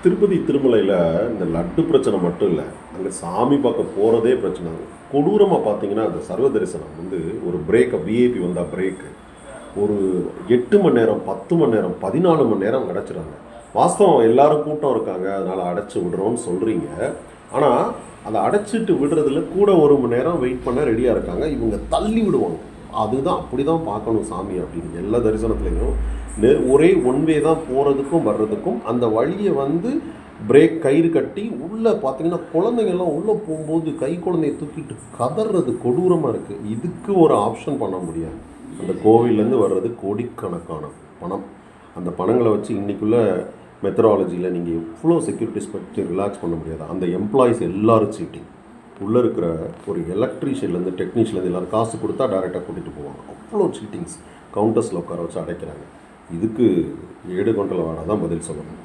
திருப்பதி திருமலையில் இந்த லட்டு பிரச்சனை மட்டும் இல்லை, அங்கே சாமி பார்க்க போகிறதே பிரச்சனை. கொடூரமாக பார்த்தீங்கன்னா அந்த சர்வ தரிசனம் வந்து ஒரு பிரேக்கை விஐபி வந்தால் பிரேக்கு ஒரு 8 மணி நேரம் 10 மணி நேரம் 14 மணி நேரம் கிடச்சிடாங்க. வாஸ்தவம் எல்லாரும் கூட்டம் இருக்காங்க, அதனால் அடைச்சி விடுறோன்னு சொல்கிறீங்க. ஆனால் அதை அடைச்சிட்டு விடுறதுல கூட 1 மணி நேரம் வெயிட் பண்ண ரெடியாக இருக்காங்க. இவங்க தள்ளி விடுவாங்க. அதுதான் அப்படி தான் பார்க்கணும் சாமி அப்படின்னு. எல்லா தரிசனத்துலேயும் ஒரே ஒன்வே தான் போகிறதுக்கும் வர்றதுக்கும். அந்த வழியை வந்து பிரேக் கயிறு கட்டி உள்ளே பார்த்தீங்கன்னா குழந்தைங்கள்லாம் உள்ளே போகும்போது கை குழந்தைய தூக்கிட்டு கதறது கொடூரமாக இருக்குது. இதுக்கு ஒரு ஆப்ஷன் பண்ண முடியாது. அந்த கோவிலேருந்து வர்றது கோடிக்கணக்கான பணம். அந்த பணங்களை வச்சு இன்றைக்குள்ள மெத்தடாலஜியில் நீங்கள் எவ்வளோ செக்யூரிட்டிஸ் பற்றி ரிலாக்ஸ் பண்ண முடியாது. அந்த எம்ப்ளாயீஸ் எல்லோரும் சீட்டிங். உள்ளே இருக்கிற ஒரு எலக்ட்ரீஷியன்லேருந்து டெக்னீஷியன்லேருந்து எல்லோரும் காசு கொடுத்தா டைரெக்டாக கூட்டிகிட்டு போவாங்க. அவ்வளோ சீட்டிங்ஸ். கவுண்டர்ஸில் உட்கார வச்சு அடைக்கிறாங்க. இதுக்கு 7 குண்டல வாடா தான் பதில் சொல்லணும்.